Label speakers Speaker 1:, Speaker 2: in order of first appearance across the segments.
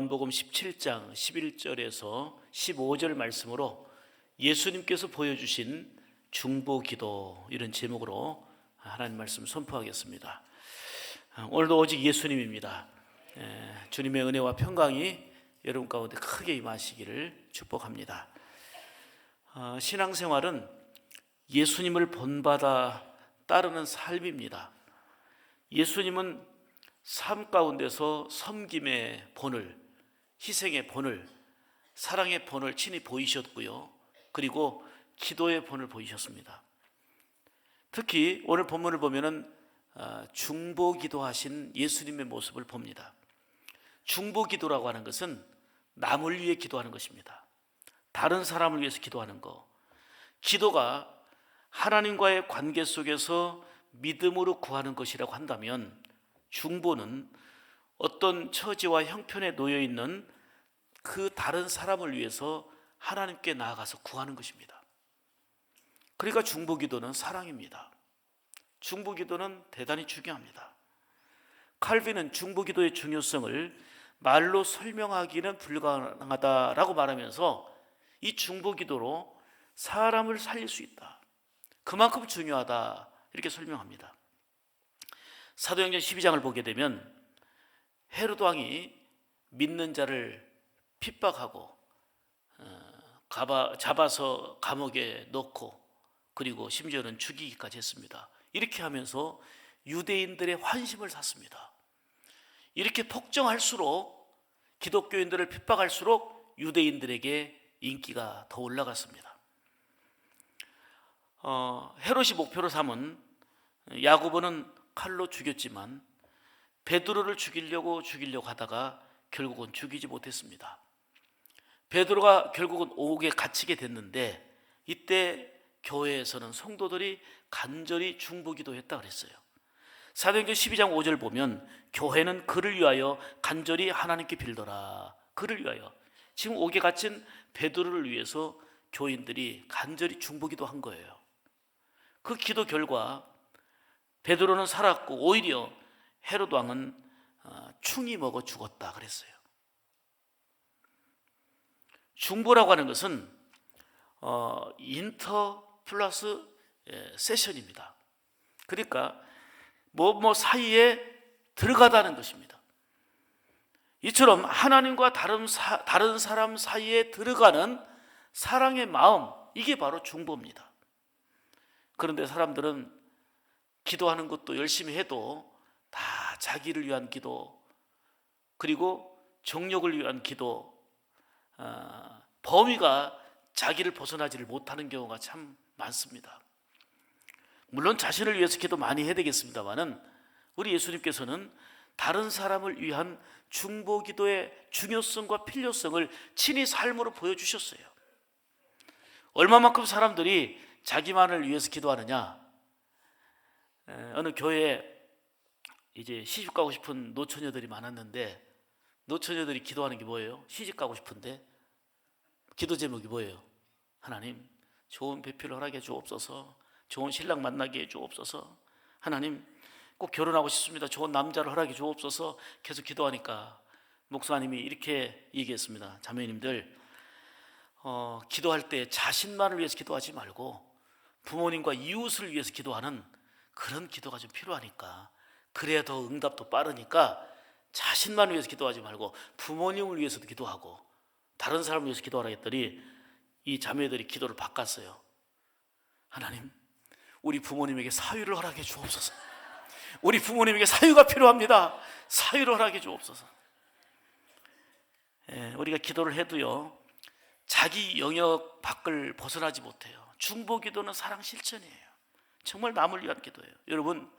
Speaker 1: 요한복음 17장 11절에서 15절 말씀으로 예수님께서 보여주신 중보기도, 이런 제목으로 하나님 말씀 선포하겠습니다. 오늘도 오직 예수님입니다. 주님의 은혜와 평강이 여러분 가운데 크게 임하시기를 축복합니다. 신앙생활은 예수님을 본받아 따르는 삶입니다. 예수님은 삶 가운데서 섬김의 본을, 희생의 본을, 사랑의 본을 친히 보이셨고요. 그리고 기도의 본을 보이셨습니다. 특히 오늘 본문을 보면은 중보기도 하신 예수님의 모습을 봅니다. 중보기도라고 하는 것은 남을 위해 기도하는 것입니다. 다른 사람을 위해서 기도하는 것. 기도가 하나님과의 관계 속에서 믿음으로 구하는 것이라고 한다면, 중보는 어떤 처지와 형편에 놓여 있는 그 다른 사람을 위해서 하나님께 나아가서 구하는 것입니다. 그러니까 중보기도는 사랑입니다. 중보기도는 대단히 중요합니다. 칼빈은 중보기도의 중요성을 말로 설명하기는 불가능하다라고 말하면서 이 중보기도로 사람을 살릴 수 있다, 그만큼 중요하다, 이렇게 설명합니다. 사도행전 12장을 보게 되면 헤로드 왕이 믿는 자를 핍박하고 잡아서 감옥에 넣고, 그리고 심지어는 죽이기까지 했습니다. 이렇게 하면서 유대인들의 환심을 샀습니다. 이렇게 폭정할수록, 기독교인들을 핍박할수록 유대인들에게 인기가 더 올라갔습니다. 헤롯이 목표로 삼은 야고보는 칼로 죽였지만 베드로를 죽이려고 하다가 결국은 죽이지 못했습니다. 베드로가 결국은 옥에 갇히게 됐는데, 이때 교회에서는 성도들이 간절히 중보기도했다 그랬어요. 사도행전 12장 5절 보면 교회는 그를 위하여 간절히 하나님께 빌더라. 그를 위하여, 지금 옥에 갇힌 베드로를 위해서 교인들이 간절히 중보기도한 거예요. 그 기도 결과 베드로는 살았고, 오히려 헤롯 왕은 충이 먹어 죽었다 그랬어요. 중보라고 하는 것은 인터 플러스 세션입니다. 그러니까 뭐 사이에 들어가다는 것입니다. 이처럼 하나님과 다른 사람 사이에 들어가는 사랑의 마음, 이게 바로 중보입니다. 그런데 사람들은 기도하는 것도 열심히 해도 다 자기를 위한 기도, 그리고 정욕을 위한 기도, 범위가 자기를 벗어나지를 못하는 경우가 참 많습니다. 물론 자신을 위해서 기도 많이 해야 되겠습니다만은, 우리 예수님께서는 다른 사람을 위한 중보기도의 중요성과 필요성을 친히 삶으로 보여주셨어요. 얼마만큼 사람들이 자기만을 위해서 기도하느냐. 어느 교회에 이제 시집 가고 싶은 노처녀들이 많았는데, 노처녀들이 기도하는 게 뭐예요? 시집 가고 싶은데 기도 제목이 뭐예요? 하나님, 좋은 배필을 허락해 주옵소서. 좋은 신랑 만나게 해 주옵소서. 하나님, 꼭 결혼하고 싶습니다. 좋은 남자를 허락해 주옵소서. 계속 기도하니까 목사님이 이렇게 얘기했습니다. 자매님들, 기도할 때 자신만을 위해서 기도하지 말고 부모님과 이웃을 위해서 기도하는 그런 기도가 좀 필요하니까, 그래야 더 응답도 빠르니까 자신만 위해서 기도하지 말고 부모님을 위해서도 기도하고 다른 사람을 위해서 기도하라 했더니, 이 자매들이 기도를 바꿨어요. 하나님, 우리 부모님에게 사유를 허락해 주옵소서. 우리 부모님에게 사유가 필요합니다. 사유를 허락해 주옵소서. 우리가 기도를 해도요, 자기 영역 밖을 벗어나지 못해요. 중보기도는 사랑 실천이에요. 정말 남을 위한 기도예요. 여러분,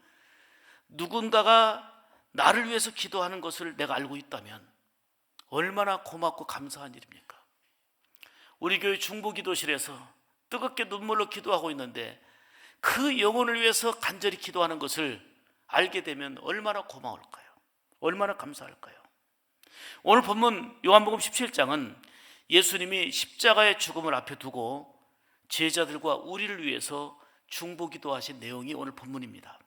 Speaker 1: 누군가가 나를 위해서 기도하는 것을 내가 알고 있다면 얼마나 고맙고 감사한 일입니까? 우리 교회 중보기도실에서 뜨겁게 눈물로 기도하고 있는데, 그 영혼을 위해서 간절히 기도하는 것을 알게 되면 얼마나 고마울까요? 얼마나 감사할까요? 오늘 본문 요한복음 17장은 예수님이 십자가의 죽음을 앞에 두고 제자들과 우리를 위해서 중보기도하신 내용이 오늘 본문입니다.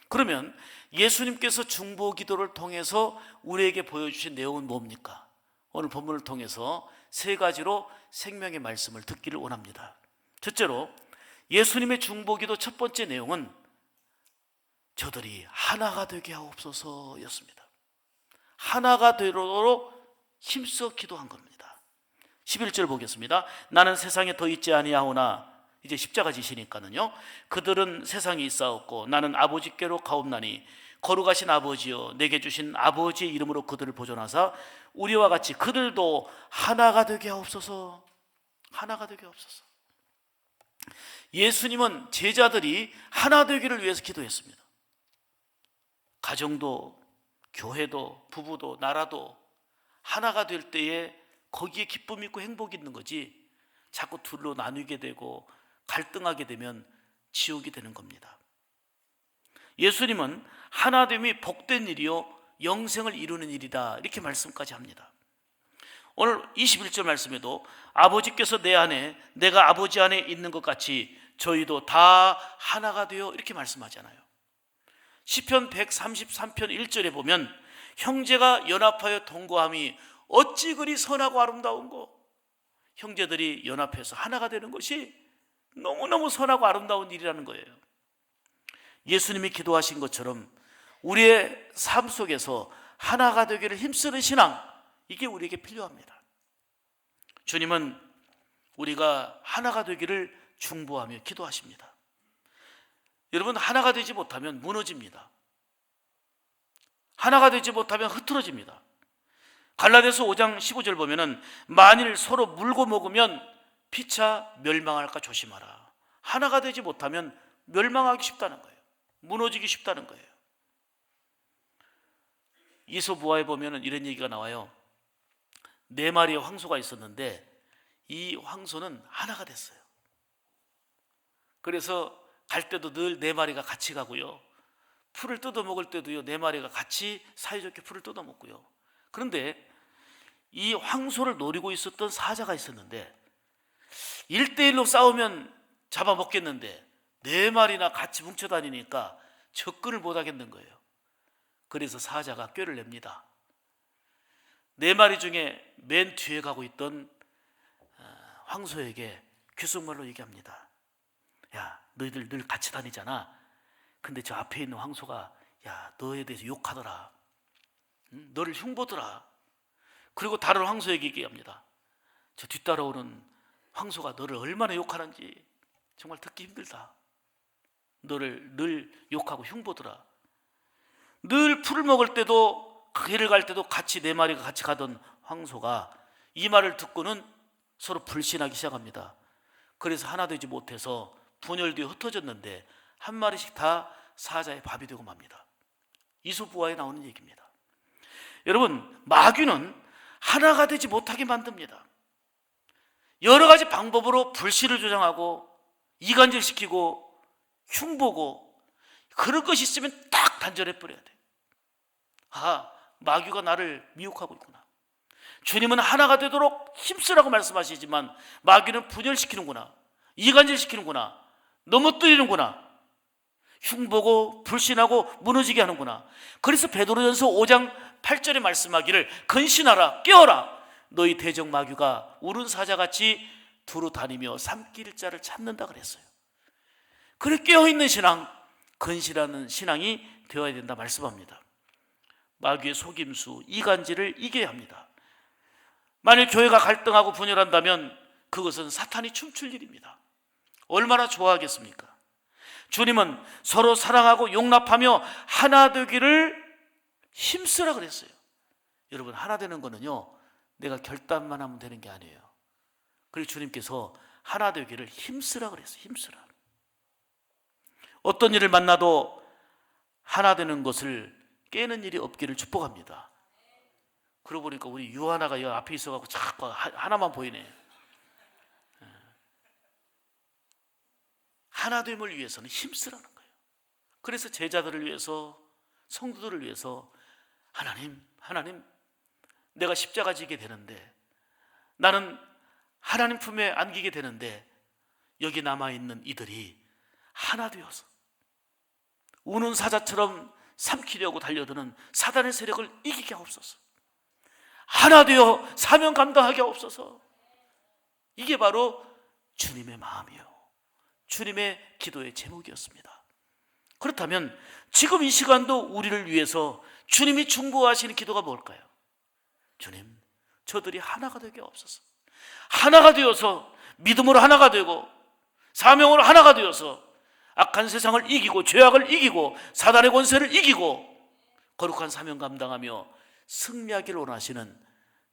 Speaker 1: 그러면 예수님께서 중보기도를 통해서 우리에게 보여주신 내용은 뭡니까? 오늘 본문을 통해서 세 가지로 생명의 말씀을 듣기를 원합니다. 첫째로 예수님의 중보기도 첫 번째 내용은 저들이 하나가 되게 하옵소서였습니다. 하나가 되도록 힘써 기도한 겁니다. 11절 보겠습니다. 나는 세상에 더 있지 아니하오나, 이제 십자가 지시니까는요, 그들은 세상에 있사옵고 나는 아버지께로 가옵나니 거룩하신 아버지여, 내게 주신 아버지의 이름으로 그들을 보존하사 우리와 같이 그들도 하나가 되게 하옵소서. 하나가 되게 하옵소서. 예수님은 제자들이 하나 되기를 위해서 기도했습니다. 가정도, 교회도, 부부도, 나라도 하나가 될 때에 거기에 기쁨이 있고 행복이 있는 거지, 자꾸 둘로 나누게 되고 갈등하게 되면 지옥이 되는 겁니다. 예수님은 하나됨이 복된 일이요 영생을 이루는 일이다, 이렇게 말씀까지 합니다. 오늘 21절 말씀에도 아버지께서 내 안에, 내가 아버지 안에 있는 것 같이 저희도 다 하나가 되어, 이렇게 말씀하잖아요. 시편 133편 1절에 보면 형제가 연합하여 동거함이 어찌 그리 선하고 아름다운고. 형제들이 연합해서 하나가 되는 것이 너무너무 선하고 아름다운 일이라는 거예요. 예수님이 기도하신 것처럼 우리의 삶 속에서 하나가 되기를 힘쓰는 신앙, 이게 우리에게 필요합니다. 주님은 우리가 하나가 되기를 중보하며 기도하십니다. 여러분, 하나가 되지 못하면 무너집니다. 하나가 되지 못하면 흐트러집니다. 갈라디아서 5장 15절 보면은 만일 서로 물고 먹으면 피차 멸망할까 조심하라. 하나가 되지 못하면 멸망하기 쉽다는 거예요. 무너지기 쉽다는 거예요. 이솝우화에 보면은 이런 얘기가 나와요. 4마리의 황소가 있었는데 이 황소는 하나가 됐어요. 그래서 갈 때도 늘 4마리가 같이 가고요, 풀을 뜯어 먹을 때도요 4마리가 같이 사이좋게 풀을 뜯어 먹고요. 그런데 이 황소를 노리고 있었던 사자가 있었는데 1대1로 싸우면 잡아먹겠는데 4마리나 같이 뭉쳐 다니니까 접근을 못 하겠는 거예요. 그래서 사자가 꾀를 냅니다. 4마리 중에 맨 뒤에 가고 있던 황소에게 귓속말로 얘기합니다. 야, 너희들 늘 같이 다니잖아. 근데 저 앞에 있는 황소가 야, 너에 대해서 욕하더라. 너를 흉보더라. 그리고 다른 황소에게 얘기합니다. 저 뒤따라오는 황소가 너를 얼마나 욕하는지 정말 듣기 힘들다. 너를 늘 욕하고 흉보더라. 늘 풀을 먹을 때도, 길을 갈 때도 같이 4마리가 같이 가던 황소가 이 말을 듣고는 서로 불신하기 시작합니다. 그래서 하나 되지 못해서 분열되어 흩어졌는데 한 마리씩 다 사자의 밥이 되고 맙니다. 이솝우화에 나오는 얘기입니다. 여러분, 마귀는 하나가 되지 못하게 만듭니다. 여러 가지 방법으로 불신을 조장하고 이간질시키고 흉보고, 그럴 것이 있으면 딱 단절해 버려야 돼. 아, 마귀가 나를 미혹하고 있구나. 주님은 하나가 되도록 힘쓰라고 말씀하시지만 마귀는 분열시키는구나, 이간질시키는구나, 넘어뜨리는구나, 흉보고 불신하고 무너지게 하는구나. 그래서 베드로전서 5장 8절에 말씀하기를 근신하라, 깨어라, 너희 대적 마귀가 우는 사자같이 두루 다니며 삼킬 자를 찾는다 그랬어요. 그래, 깨어있는 신앙, 근신하는 신앙이 되어야 된다 말씀합니다. 마귀의 속임수, 이간질을 이겨야 합니다. 만일 교회가 갈등하고 분열한다면 그것은 사탄이 춤출 일입니다. 얼마나 좋아하겠습니까? 주님은 서로 사랑하고 용납하며 하나 되기를 힘쓰라 그랬어요. 여러분, 하나 되는 거는요, 내가 결단만 하면 되는 게 아니에요. 그리고 주님께서 하나 되기를 힘쓰라 그랬어요. 힘쓰라. 어떤 일을 만나도 하나 되는 것을 깨는 일이 없기를 축복합니다. 그러고 보니까 우리 유하나가 여기 앞에 있어가지고 자꾸 하나만 보이네. 하나됨을 위해서는 힘쓰라는 거예요. 그래서 제자들을 위해서, 성도들을 위해서 하나님, 내가 십자가 지게 되는데, 나는 하나님 품에 안기게 되는데 여기 남아있는 이들이 하나 되어서 우는 사자처럼 삼키려고 달려드는 사단의 세력을 이기게 하옵소서. 하나 되어 사명 감당하게 하옵소서. 이게 바로 주님의 마음이요, 주님의 기도의 제목이었습니다. 그렇다면 지금 이 시간도 우리를 위해서 주님이 중보하시는 기도가 뭘까요? 주님, 저들이 하나가 되게 하옵소서. 하나가 되어서 믿음으로 하나가 되고 사명으로 하나가 되어서 악한 세상을 이기고 죄악을 이기고 사단의 권세를 이기고 거룩한 사명 감당하며 승리하기를 원하시는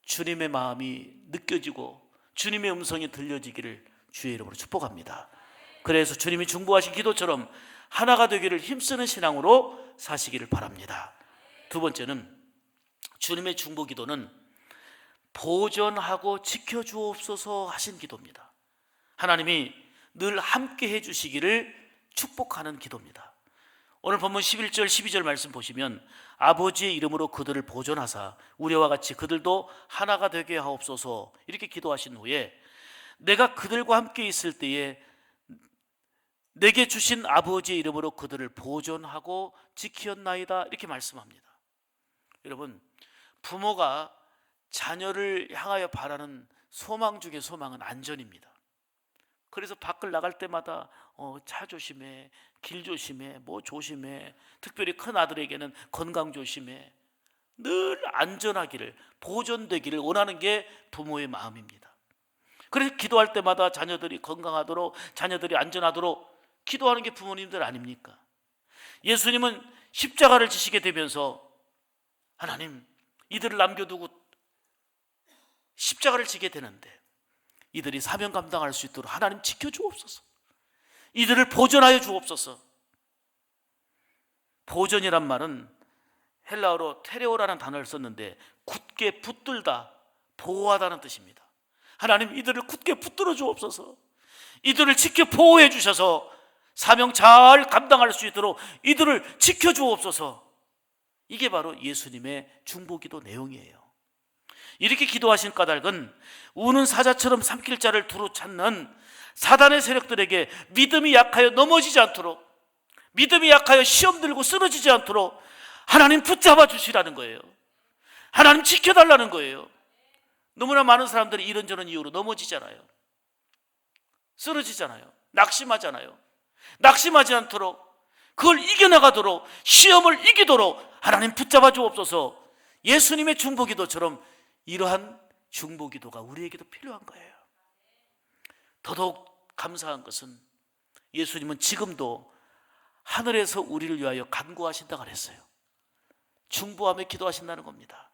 Speaker 1: 주님의 마음이 느껴지고 주님의 음성이 들려지기를 주의 이름으로 축복합니다. 그래서 주님이 중보하신 기도처럼 하나가 되기를 힘쓰는 신앙으로 사시기를 바랍니다. 두 번째는, 주님의 중보 기도는 보존하고 지켜주옵소서 하신 기도입니다. 하나님이 늘 함께 해주시기를 축복하는 기도입니다. 오늘 본문 11절 12절 말씀 보시면 아버지의 이름으로 그들을 보존하사 우리와 같이 그들도 하나가 되게 하옵소서 이렇게 기도하신 후에 내가 그들과 함께 있을 때에 내게 주신 아버지의 이름으로 그들을 보존하고 지키었나이다 이렇게 말씀합니다. 여러분, 부모가 자녀를 향하여 바라는 소망 중에 소망은 안전입니다. 그래서 밖을 나갈 때마다 차 조심해, 길 조심해, 뭐 조심해, 특별히 큰 아들에게는 건강 조심해, 늘 안전하기를, 보존되기를 원하는 게 부모의 마음입니다. 그래서 기도할 때마다 자녀들이 건강하도록, 자녀들이 안전하도록 기도하는 게 부모님들 아닙니까? 예수님은 십자가를 지시게 되면서 하나님, 이들을 남겨두고 십자가를 지게 되는데 이들이 사명 감당할 수 있도록 하나님 지켜주옵소서. 이들을 보존하여 주옵소서. 보존이란 말은 헬라어로 테레오라는 단어를 썼는데 굳게 붙들다, 보호하다는 뜻입니다. 하나님, 이들을 굳게 붙들어 주옵소서. 이들을 지켜 보호해 주셔서 사명 잘 감당할 수 있도록 이들을 지켜 주옵소서. 이게 바로 예수님의 중보기도 내용이에요. 이렇게 기도하신 까닭은 우는 사자처럼 삼킬 자를 두루 찾는 사단의 세력들에게 믿음이 약하여 넘어지지 않도록, 믿음이 약하여 시험 들고 쓰러지지 않도록 하나님 붙잡아 주시라는 거예요. 하나님 지켜달라는 거예요. 너무나 많은 사람들이 이런저런 이유로 넘어지잖아요. 쓰러지잖아요. 낙심하잖아요. 낙심하지 않도록, 그걸 이겨나가도록, 시험을 이기도록 하나님 붙잡아 주옵소서. 예수님의 중보기도처럼 이러한 중보기도가 우리에게도 필요한 거예요. 더더욱 감사한 것은 예수님은 지금도 하늘에서 우리를 위하여 간구하신다고 그랬어요. 중보하며 기도하신다는 겁니다.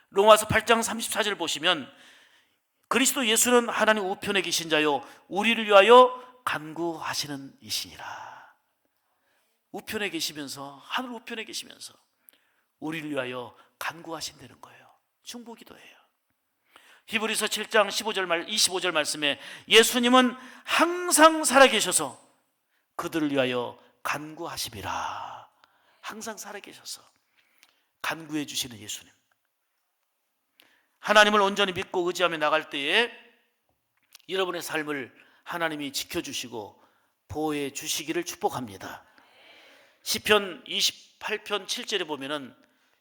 Speaker 1: 로마서 8장 34절 보시면 그리스도 예수는 하나님 우편에 계신 자요 우리를 위하여 간구하시는 이시니라. 우편에 계시면서, 하늘 우편에 계시면서 우리를 위하여 간구하신다는 거예요. 중보기도예요. 히브리서 7장 25절 말씀에 예수님은 항상 살아계셔서 그들을 위하여 간구하심이라. 항상 살아계셔서 간구해 주시는 예수님. 하나님을 온전히 믿고 의지하며 나갈 때에 여러분의 삶을 하나님이 지켜주시고 보호해 주시기를 축복합니다. 시편 28편 7절에 보면은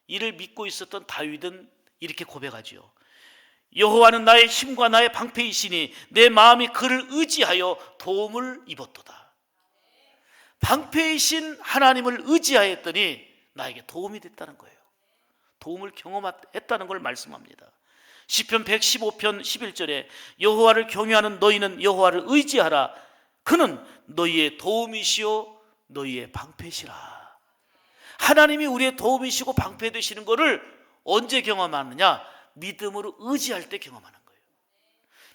Speaker 1: 이를 믿고 있었던 다윗은 이렇게 고백하지요. 여호와는 나의 힘과 나의 방패이시니 내 마음이 그를 의지하여 도움을 입었도다. 방패이신 하나님을 의지하였더니 나에게 도움이 됐다는 거예요. 도움을 경험했다는 걸 말씀합니다. 시편 115편 11절에 여호와를 경외하는 너희는 여호와를 의지하라. 그는 너희의 도움이시요 너희의 방패시라. 하나님이 우리의 도움이시고 방패 되시는 것을 언제 경험하느냐? 믿음으로 의지할 때 경험하는 거예요.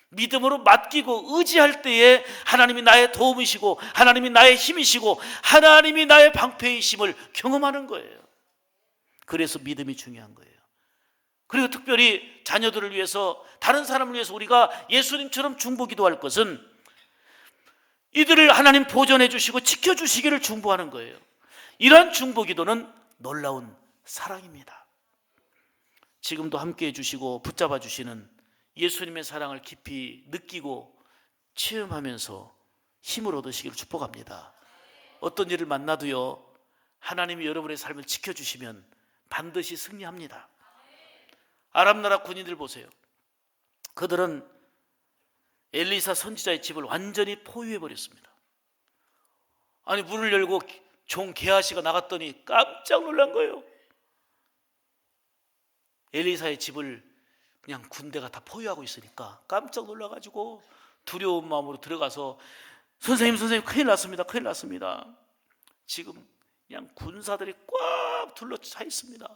Speaker 1: 믿음으로 맡기고 의지할 때에 하나님이 나의 도움이시고 하나님이 나의 힘이시고 하나님이 나의 방패이심을 경험하는 거예요. 그래서 믿음이 중요한 거예요. 그리고 특별히 자녀들을 위해서, 다른 사람을 위해서 우리가 예수님처럼 중보기도할 것은 이들을 하나님 보존해 주시고 지켜주시기를 중보하는 거예요. 이러한 중보기도는 놀라운 사랑입니다. 지금도 함께 해주시고 붙잡아 주시는 예수님의 사랑을 깊이 느끼고 체험하면서 힘을 얻으시기를 축복합니다. 어떤 일을 만나도요, 하나님이 여러분의 삶을 지켜주시면 반드시 승리합니다. 아람 나라 군인들 보세요. 그들은 엘리사 선지자의 집을 완전히 포위해 버렸습니다. 아니, 문을 열고 종 게하시가 나갔더니 깜짝 놀란 거예요. 엘리사의 집을 그냥 군대가 다 포위하고 있으니까 깜짝 놀라가지고 두려운 마음으로 들어가서 선생님 큰일 났습니다. 큰일 났습니다. 지금 그냥 군사들이 꽉 둘러차 있습니다.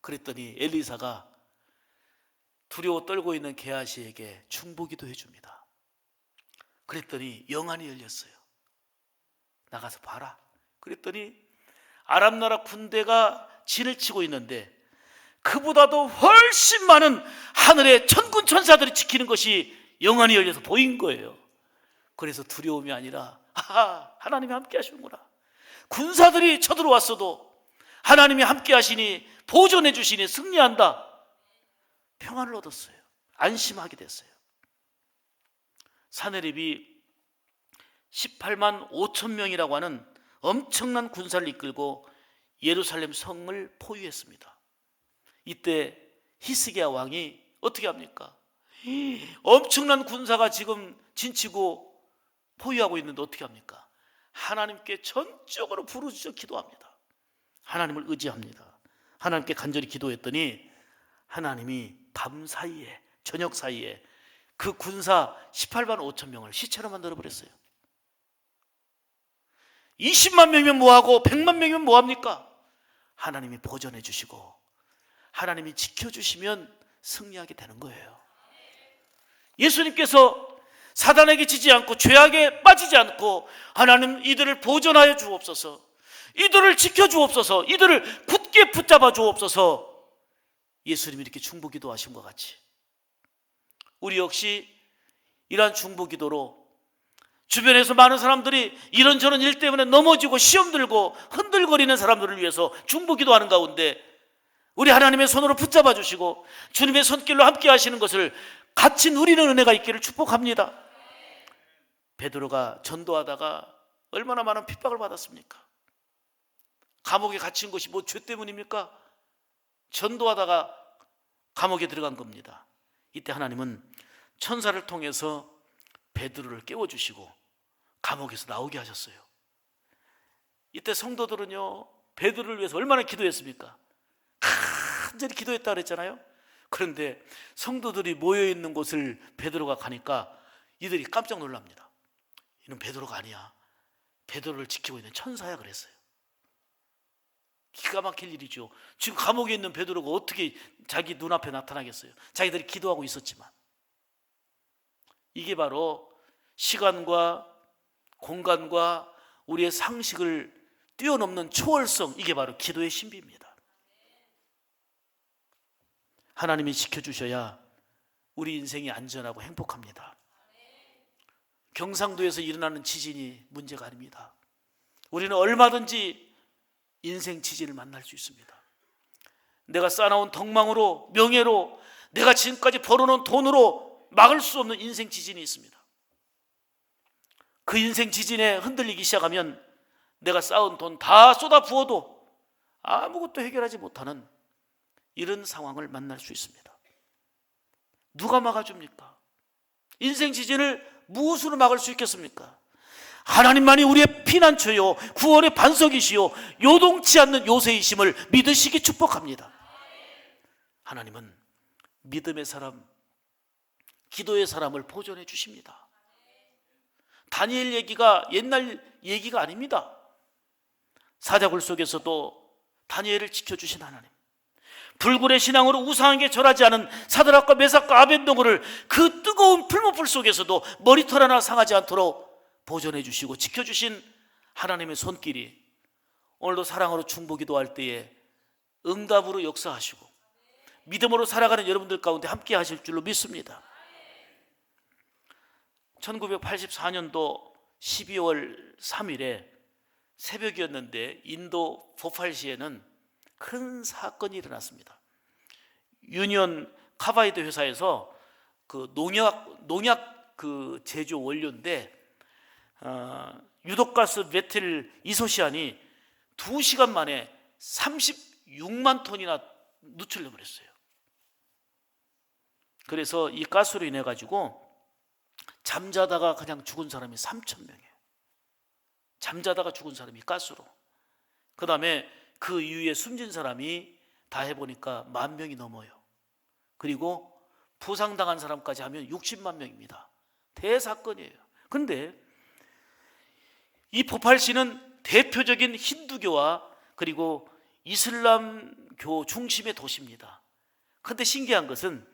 Speaker 1: 그랬더니 엘리사가 두려워 떨고 있는 게하시에게 중보기도 해줍니다. 그랬더니 영안이 열렸어요. 나가서 봐라. 그랬더니 아람 나라 군대가 진을 치고 있는데 그보다도 훨씬 많은 하늘의 천군 천사들이 지키는 것이 영안이 열려서 보인 거예요. 그래서 두려움이 아니라 하나님이 함께 하시는구나. 군사들이 쳐들어왔어도 하나님이 함께 하시니 보존해 주시니 승리한다. 평안을 얻었어요. 안심하게 됐어요. 사내립이 18만 5천 명이라고 하는 엄청난 군사를 이끌고 예루살렘 성을 포위했습니다. 이때 히스기야 왕이 어떻게 합니까? 엄청난 군사가 지금 진치고 포위하고 있는데 어떻게 합니까? 하나님께 전적으로 부르짖어 기도합니다. 하나님을 의지합니다. 하나님께 간절히 기도했더니 하나님이 밤 사이에, 저녁 사이에 그 군사 18만 5천 명을 시체로 만들어버렸어요. 20만 명이면 뭐하고 100만 명이면 뭐합니까? 하나님이 보존해 주시고 하나님이 지켜주시면 승리하게 되는 거예요. 예수님께서 사단에게 지지 않고 죄악에 빠지지 않고 하나님 이들을 보존하여 주옵소서, 이들을 지켜주옵소서, 이들을 굳게 붙잡아 주옵소서, 예수님이 이렇게 중보기도 하신 것 같이 우리 역시 이러한 중보기도로 주변에서 많은 사람들이 이런저런 일 때문에 넘어지고 시험 들고 흔들거리는 사람들을 위해서 중보기도하는 가운데 우리 하나님의 손으로 붙잡아 주시고 주님의 손길로 함께 하시는 것을 같이 누리는 은혜가 있기를 축복합니다. 베드로가 전도하다가 얼마나 많은 핍박을 받았습니까? 감옥에 갇힌 것이 뭐 죄 때문입니까? 전도하다가 감옥에 들어간 겁니다. 이때 하나님은 천사를 통해서 베드로를 깨워주시고 감옥에서 나오게 하셨어요. 이때 성도들은요, 베드로를 위해서 얼마나 기도했습니까? 간절히 기도했다 그랬잖아요. 그런데 성도들이 모여있는 곳을 베드로가 가니까 이들이 깜짝 놀랍니다. 이는 베드로가 아니야, 베드로를 지키고 있는 천사야 그랬어요. 기가 막힐 일이죠. 지금 감옥에 있는 베드로가 어떻게 자기 눈앞에 나타나겠어요? 자기들이 기도하고 있었지만. 이게 바로 시간과 공간과 우리의 상식을 뛰어넘는 초월성, 이게 바로 기도의 신비입니다. 하나님이 지켜주셔야 우리 인생이 안전하고 행복합니다. 경상도에서 일어나는 지진이 문제가 아닙니다. 우리는 얼마든지 인생 지진을 만날 수 있습니다. 내가 쌓아놓은 덕망으로, 명예로, 내가 지금까지 벌어놓은 돈으로 막을 수 없는 인생 지진이 있습니다. 그 인생 지진에 흔들리기 시작하면 내가 쌓은 돈 다 쏟아 부어도 아무것도 해결하지 못하는 이런 상황을 만날 수 있습니다. 누가 막아줍니까? 인생 지진을 무엇으로 막을 수 있겠습니까? 하나님만이 우리의 피난처요, 구원의 반석이시요, 요동치 않는 요새이심을 믿으시기 축복합니다. 하나님은 믿음의 사람, 기도의 사람을 보존해 주십니다. 다니엘 얘기가 옛날 얘기가 아닙니다. 사자굴 속에서도 다니엘을 지켜주신 하나님, 불굴의 신앙으로 우상에게 절하지 않은 사드락과 메삭과 아벤노고를 그 뜨거운 풀무불 속에서도 머리털 하나 상하지 않도록 보존해 주시고 지켜주신 하나님의 손길이 오늘도 사랑으로 중보기도할 때에 응답으로 역사하시고 믿음으로 살아가는 여러분들 가운데 함께 하실 줄로 믿습니다. 1984년도 12월 3일에 새벽이었는데 인도 보팔시에는 큰 사건이 일어났습니다. 유니온 카바이드 회사에서 그 농약 그 제조 원료인데 유독가스 메틸 이소시안이 2시간 만에 36만 톤이나 누출돼 버렸어요. 그래서 이 가스로 인해 가지고 잠자다가 그냥 죽은 사람이 3,000명이에요. 잠자다가 죽은 사람이 가스로. 그 다음에 그 이후에 숨진 사람이 다 해보니까 10,000명이 넘어요. 그리고 부상당한 사람까지 하면 60만 명입니다. 대사건이에요. 그런데 이 보팔시는 대표적인 힌두교와 그리고 이슬람교 중심의 도시입니다. 그런데 신기한 것은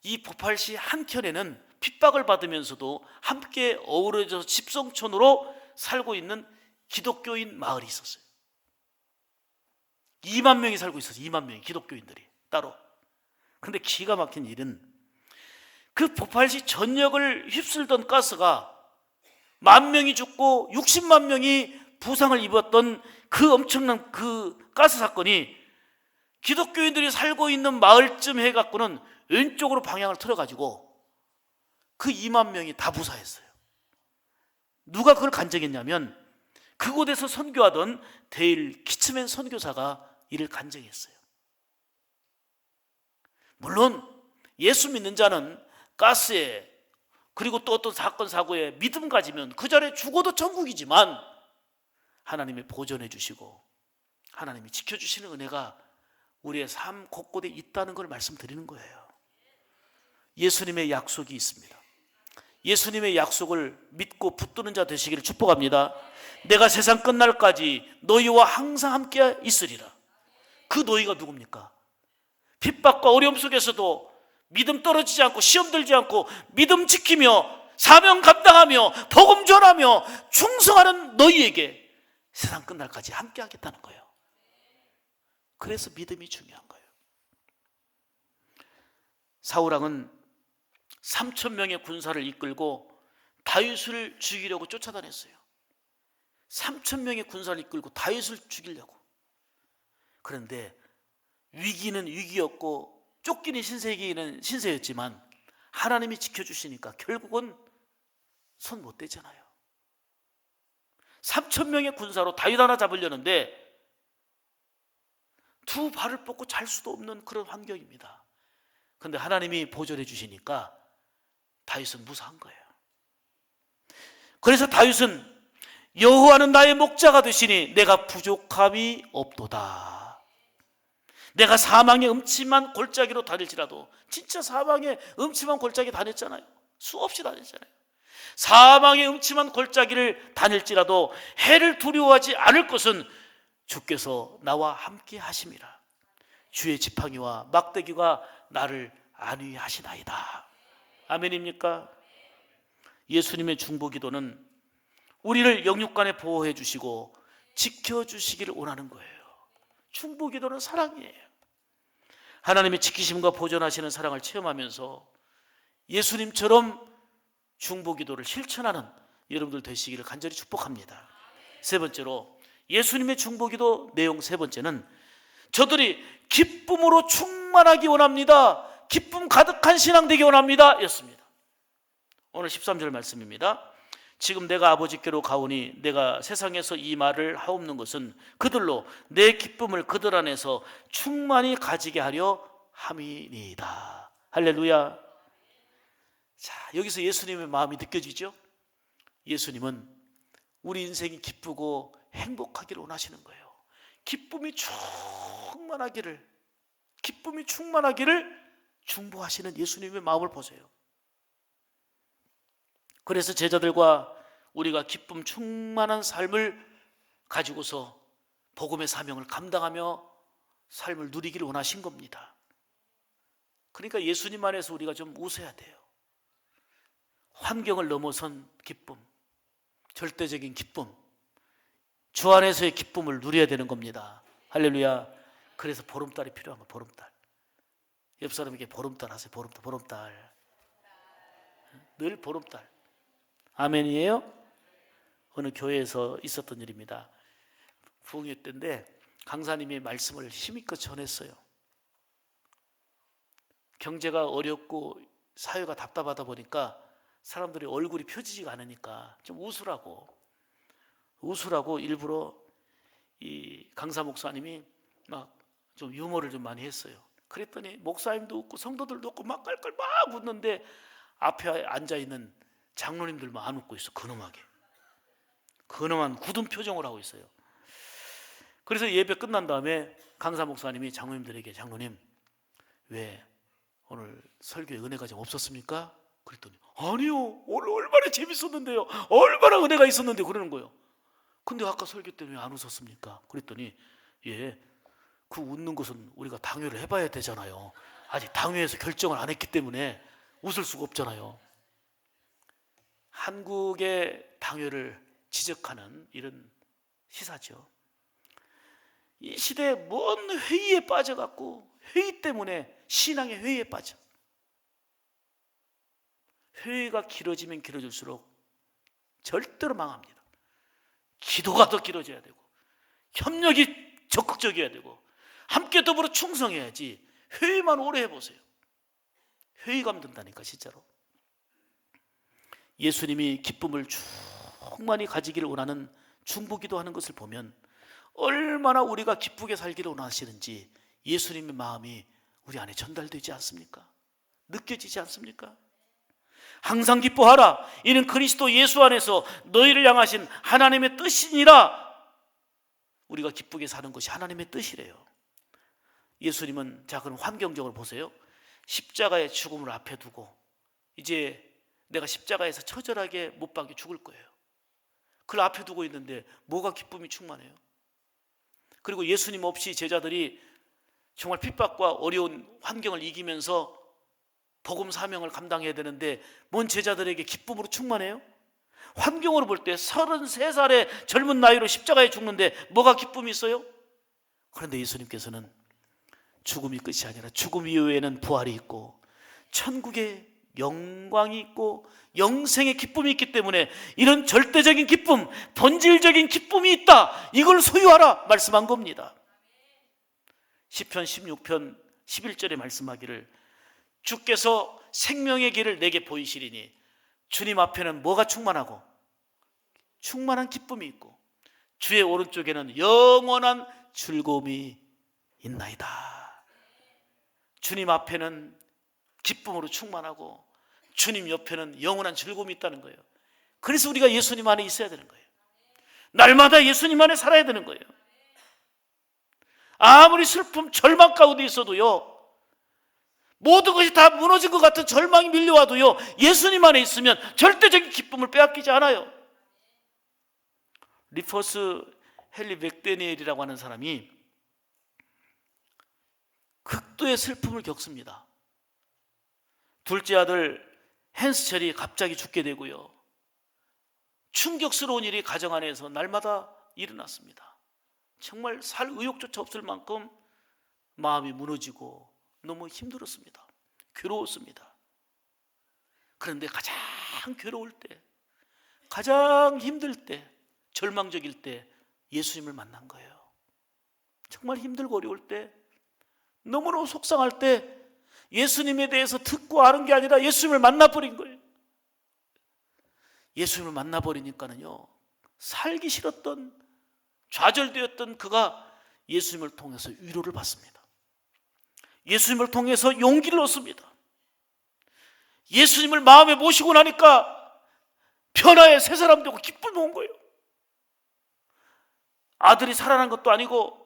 Speaker 1: 이 보팔시 한켠에는 핍박을 받으면서도 함께 어우러져서 집성촌으로 살고 있는 기독교인 마을이 있었어요. 2만 명이 살고 있었어요. 2만 명이 기독교인들이 따로. 근데 기가 막힌 일은 그 보팔시 전역을 휩쓸던 가스가 10,000명이 죽고 60만 명이 부상을 입었던 그 엄청난 그 가스 사건이 기독교인들이 살고 있는 마을쯤 해갖고는 왼쪽으로 방향을 틀어가지고 그 2만 명이 다 부사했어요. 누가 그걸 간증했냐면 그곳에서 선교하던 데일 키츠맨 선교사가 이를 간증했어요. 물론 예수 믿는 자는 가스에 그리고 또 어떤 사건 사고에 믿음 가지면 그 자리에 죽어도 천국이지만 하나님이 보존해 주시고 하나님이 지켜주시는 은혜가 우리의 삶 곳곳에 있다는 걸 말씀드리는 거예요. 예수님의 약속이 있습니다. 예수님의 약속을 믿고 붙드는 자 되시기를 축복합니다. 내가 세상 끝날까지 너희와 항상 함께 있으리라. 그 너희가 누굽니까? 핍박과 어려움 속에서도 믿음 떨어지지 않고 시험 들지 않고 믿음 지키며 사명 감당하며 복음 전하며 충성하는 너희에게 세상 끝날까지 함께 하겠다는 거예요. 그래서 믿음이 중요한 거예요. 사울왕은 3,000명의 군사를 이끌고 다윗을 죽이려고 쫓아다녔어요. 3,000명의 군사를 이끌고 다윗을 죽이려고. 그런데 위기는 위기였고 쫓기는 신세기는 신세였지만 하나님이 지켜주시니까 결국은 손 못 대잖아요. 3,000명의 군사로 다윗 하나 잡으려는데 두 발을 뻗고 잘 수도 없는 그런 환경입니다. 그런데 하나님이 보존해 주시니까 다윗은 무사한 거예요. 그래서 다윗은 여호와는 나의 목자가 되시니 내가 부족함이 없도다. 내가 사망의 음침한 골짜기로 다닐지라도, 진짜 사망의 음침한 골짜기 다녔잖아요. 수없이 다녔잖아요. 사망의 음침한 골짜기를 다닐지라도 해를 두려워하지 않을 것은 주께서 나와 함께 하심이라. 주의 지팡이와 막대기가 나를 안위하시나이다. 아멘입니까? 예수님의 중보기도는 우리를 영육간에 보호해 주시고 지켜주시기를 원하는 거예요. 중보기도는 사랑이에요. 하나님의 지키심과 보존하시는 사랑을 체험하면서 예수님처럼 중보기도를 실천하는 여러분들 되시기를 간절히 축복합니다. 세 번째로 예수님의 중보기도 내용 세 번째는 저들이 기쁨으로 충만하기 원합니다. 기쁨 가득한 신앙 되기 원합니다 였습니다. 오늘 13절 말씀입니다. 지금 내가 아버지께로 가오니 내가 세상에서 이 말을 하옵는 것은 그들로 내 기쁨을 그들 안에서 충만히 가지게 하려 함이니이다. 할렐루야. 자, 여기서 예수님의 마음이 느껴지죠? 예수님은 우리 인생이 기쁘고 행복하기를 원하시는 거예요. 기쁨이 충만하기를 중보하시는 예수님의 마음을 보세요. 그래서 제자들과 우리가 기쁨 충만한 삶을 가지고서 복음의 사명을 감당하며 삶을 누리기를 원하신 겁니다. 그러니까 예수님 안에서 우리가 좀 웃어야 돼요. 환경을 넘어선 기쁨, 절대적인 기쁨, 주 안에서의 기쁨을 누려야 되는 겁니다. 할렐루야. 그래서 보름달이 필요한 거예요. 보름달. 옆 사람에게 보름달 하세요. 보름달. 늘 보름달. 아멘이에요? 어느 교회에서 있었던 일입니다. 부흥회 때인데 강사님이 말씀을 힘껏 전했어요. 경제가 어렵고 사회가 답답하다 보니까 사람들이 얼굴이 펴지지가 않으니까 좀 웃으라고 일부러 이 강사 목사님이 막 좀 유머를 좀 많이 했어요. 그랬더니 목사님도 웃고 성도들도 웃고 막 깔깔 막 웃는데 앞에 앉아있는 장로님들만 안 웃고 있어. 근엄한 굳은 표정을 하고 있어요. 그래서 예배 끝난 다음에 강사 목사님이 장로님들에게, 장로님 왜 오늘 설교에 은혜가 좀 없었습니까? 그랬더니 아니요, 오늘 얼마나 재밌었는데요, 얼마나 은혜가 있었는데 그러는 거예요. 근데 아까 설교 때문에 안 웃었습니까? 그랬더니 예, 그 웃는 것은 우리가 당회를 해봐야 되잖아요. 아직 당회에서 결정을 안 했기 때문에 웃을 수가 없잖아요. 한국의 당회를 지적하는 이런 시사죠. 이 시대에 뭔 회의에 빠져갖고 회의 때문에 신앙의 회의에 빠져. 회의가 길어지면 길어질수록 절대로 망합니다. 기도가 더 길어져야 되고 협력이 적극적이어야 되고 함께 더불어 충성해야지. 회의만 오래 해보세요. 회의감 든다니까 진짜로. 예수님이 기쁨을 충만히 가지기를 원하는 중보기도하는 것을 보면 얼마나 우리가 기쁘게 살기를 원하시는지 예수님의 마음이 우리 안에 전달되지 않습니까? 느껴지지 않습니까? 항상 기뻐하라, 이는 그리스도 예수 안에서 너희를 향하신 하나님의 뜻이니라. 우리가 기쁘게 사는 것이 하나님의 뜻이래요. 예수님은, 자 그럼 환경적으로 보세요. 십자가의 죽음을 앞에 두고 이제 내가 십자가에서 처절하게 못 박혀 죽을 거예요. 그걸 앞에 두고 있는데 뭐가 기쁨이 충만해요? 그리고 예수님 없이 제자들이 정말 핍박과 어려운 환경을 이기면서 복음 사명을 감당해야 되는데 뭔 제자들에게 기쁨으로 충만해요? 환경으로 볼 때 33살의 젊은 나이로 십자가에 죽는데 뭐가 기쁨이 있어요? 그런데 예수님께서는 죽음이 끝이 아니라 죽음 이후에는 부활이 있고 천국의 영광이 있고 영생의 기쁨이 있기 때문에 이런 절대적인 기쁨, 본질적인 기쁨이 있다, 이걸 소유하라 말씀한 겁니다. 시편 16편 11절에 말씀하기를 주께서 생명의 길을 내게 보이시리니 주님 앞에는 뭐가 충만하고 충만한 기쁨이 있고 주의 오른쪽에는 영원한 즐거움이 있나이다. 주님 앞에는 기쁨으로 충만하고 주님 옆에는 영원한 즐거움이 있다는 거예요. 그래서 우리가 예수님 안에 있어야 되는 거예요. 날마다 예수님 안에 살아야 되는 거예요. 아무리 슬픔, 절망 가운데 있어도요, 모든 것이 다 무너진 것 같은 절망이 밀려와도요, 예수님 안에 있으면 절대적인 기쁨을 빼앗기지 않아요. 리퍼스 헨리 맥데니엘이라고 하는 사람이 극도의 슬픔을 겪습니다. 둘째 아들 헨스철이 갑자기 죽게 되고요, 충격스러운 일이 가정 안에서 날마다 일어났습니다. 정말 살 의욕조차 없을 만큼 마음이 무너지고 너무 힘들었습니다. 괴로웠습니다. 그런데 가장 괴로울 때, 가장 힘들 때, 절망적일 때 예수님을 만난 거예요. 정말 힘들고 어려울 때, 너무너무 속상할 때 예수님에 대해서 듣고 아는 게 아니라 예수님을 만나버린 거예요. 예수님을 만나버리니까는요, 살기 싫었던, 좌절되었던 그가 예수님을 통해서 위로를 받습니다. 예수님을 통해서 용기를 얻습니다. 예수님을 마음에 모시고 나니까 변화의 새 사람 되고 기쁨이 온 거예요. 아들이 살아난 것도 아니고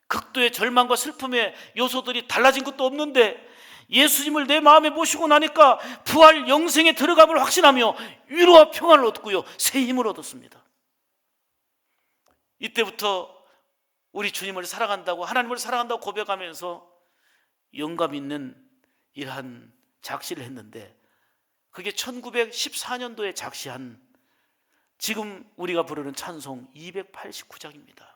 Speaker 1: 극도의 절망과 슬픔의 요소들이 달라진 것도 없는데 예수님을 내 마음에 모시고 나니까 부활 영생에 들어감을 확신하며 위로와 평안을 얻고요, 새 힘을 얻었습니다. 이때부터 우리 주님을 사랑한다고, 하나님을 사랑한다고 고백하면서 영감 있는 이러한 작시를 했는데, 그게 1914년도에 작시한 지금 우리가 부르는 찬송 289장입니다.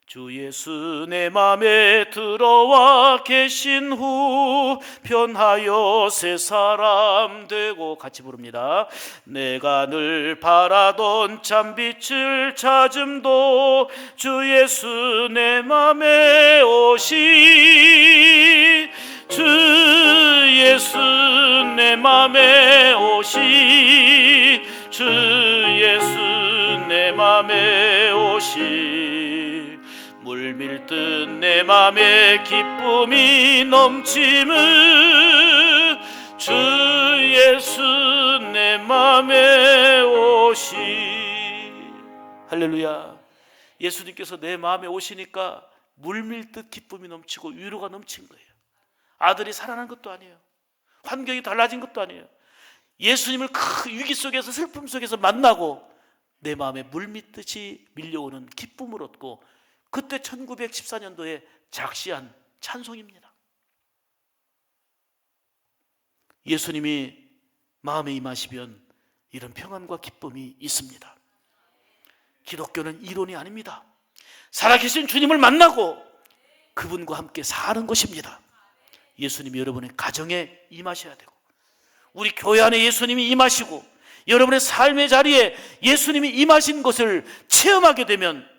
Speaker 1: 주 예수 내 맘에 들어와 계신 후 변하여 새 사람 되고, 같이 부릅니다. 내가 늘 바라던 참빛을 찾음도 주 예수 내 맘에 오시, 주 예수 내 맘에 오시, 주 예수 내 맘에 오시. 물밀듯 내 맘에 기쁨이 넘침을 주 예수 내 맘에 오시. 할렐루야. 예수님께서 내 마음에 오시니까 물밀듯 기쁨이 넘치고 위로가 넘친 거예요. 아들이 살아난 것도 아니에요. 환경이 달라진 것도 아니에요. 예수님을 큰 위기 속에서 슬픔 속에서 만나고 내 마음에 물밀듯이 밀려오는 기쁨을 얻고, 그때 1914년도에 작시한 찬송입니다. 예수님이 마음에 임하시면 이런 평안과 기쁨이 있습니다. 기독교는 이론이 아닙니다. 살아계신 주님을 만나고 그분과 함께 사는 것입니다. 예수님이 여러분의 가정에 임하셔야 되고, 우리 교회 안에 예수님이 임하시고, 여러분의 삶의 자리에 예수님이 임하신 것을 체험하게 되면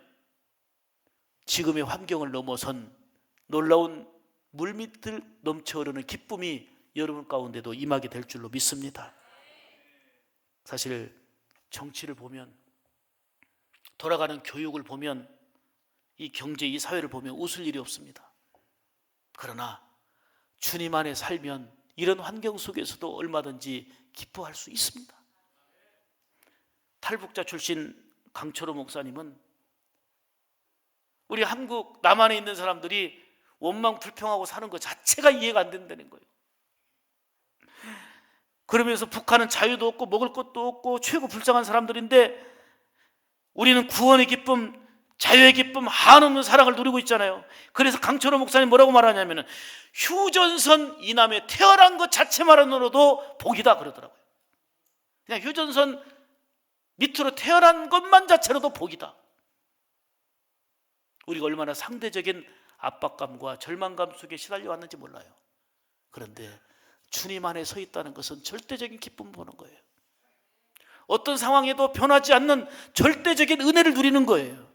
Speaker 1: 지금의 환경을 넘어선 놀라운 물밑을 넘쳐 흐르는 기쁨이 여러분 가운데도 임하게 될 줄로 믿습니다. 사실 정치를 보면, 돌아가는 교육을 보면, 이 경제, 이 사회를 보면 웃을 일이 없습니다. 그러나 주님 안에 살면 이런 환경 속에서도 얼마든지 기뻐할 수 있습니다. 탈북자 출신 강철호 목사님은 우리 한국 남한에 있는 사람들이 원망 불평하고 사는 것 자체가 이해가 안 된다는 거예요. 그러면서 북한은 자유도 없고 먹을 것도 없고 최고 불쌍한 사람들인데 우리는 구원의 기쁨, 자유의 기쁨, 한없는 사랑을 누리고 있잖아요. 그래서 강철호 목사님 뭐라고 말하냐면 휴전선 이남에 태어난 것 자체만으로도 복이다 그러더라고요. 그냥 휴전선 밑으로 태어난 것만 자체로도 복이다. 우리가 얼마나 상대적인 압박감과 절망감 속에 시달려 왔는지 몰라요. 그런데 주님 안에 서 있다는 것은 절대적인 기쁨을 보는 거예요. 어떤 상황에도 변하지 않는 절대적인 은혜를 누리는 거예요.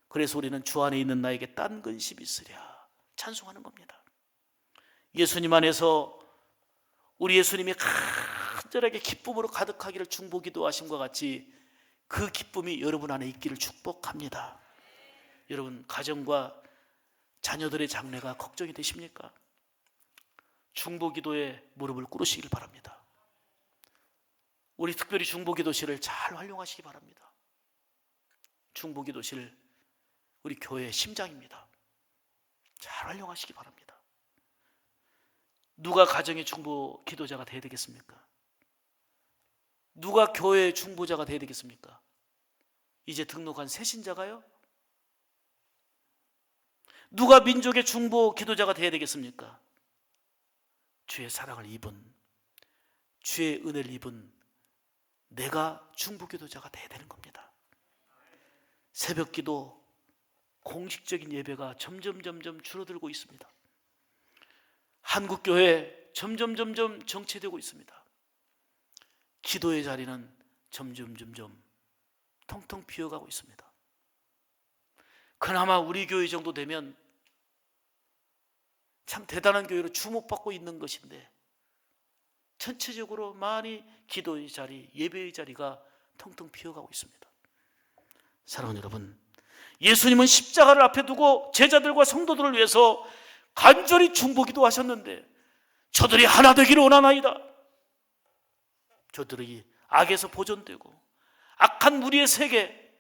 Speaker 1: 그래서 우리는 주 안에 있는 나에게 딴 근심이 있으랴 찬송하는 겁니다. 예수님 안에서 우리 예수님이 간절하게 기쁨으로 가득하기를 중보기도 하심과 같이 그 기쁨이 여러분 안에 있기를 축복합니다. 여러분 가정과 자녀들의 장래가 걱정이 되십니까? 중보기도에 무릎을 꿇으시길 바랍니다. 우리 특별히 중보기도실을 잘 활용하시기 바랍니다. 중보기도실 우리 교회의 심장입니다. 잘 활용하시기 바랍니다. 누가 가정의 중보기도자가 되어야 되겠습니까? 누가 교회의 중보자가 되어야 되겠습니까? 이제 등록한 새신자가요? 누가 민족의 중보기도자가 되어야 되겠습니까? 주의 사랑을 입은, 주의 은혜를 입은 내가 중보기도자가 되어야 되는 겁니다. 새벽기도 공식적인 예배가 점점 줄어들고 있습니다. 한국교회 점점 정체되고 있습니다. 기도의 자리는 점점 텅텅 비어가고 있습니다. 그나마 우리 교회 정도 되면 참 대단한 교회로 주목받고 있는 것인데 전체적으로 많이 기도의 자리, 예배의 자리가 텅텅 비어가고 있습니다. 사랑하는 여러분, 예수님은 십자가를 앞에 두고 제자들과 성도들을 위해서 간절히 중보기도 하셨는데 저들이 하나 되기를 원하나이다. 저들이 악에서 보존되고 악한 무리의 세계,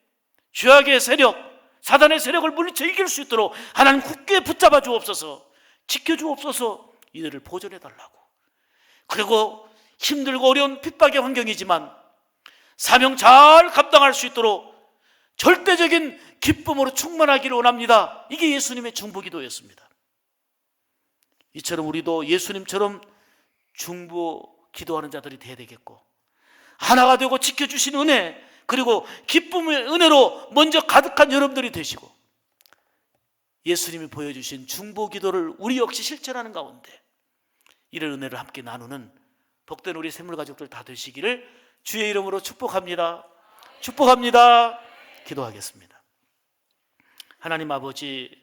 Speaker 1: 죄악의 세력, 사단의 세력을 물리쳐 이길 수 있도록 하나님 굳게 붙잡아 주옵소서, 지켜주옵소서. 이들을 보존해 달라고. 그리고 힘들고 어려운 핍박의 환경이지만 사명 잘 감당할 수 있도록 절대적인 기쁨으로 충만하기를 원합니다. 이게 예수님의 중보기도였습니다. 이처럼 우리도 예수님처럼 중보기도하는 자들이 되어야 되겠고, 하나가 되고 지켜주신 은혜, 그리고 기쁨의 은혜로 먼저 가득한 여러분들이 되시고, 예수님이 보여주신 중보기도를 우리 역시 실천하는 가운데 이런 은혜를 함께 나누는 복된 우리 샘물가족들 다 되시기를 주의 이름으로 축복합니다. 축복합니다. 기도하겠습니다. 하나님 아버지,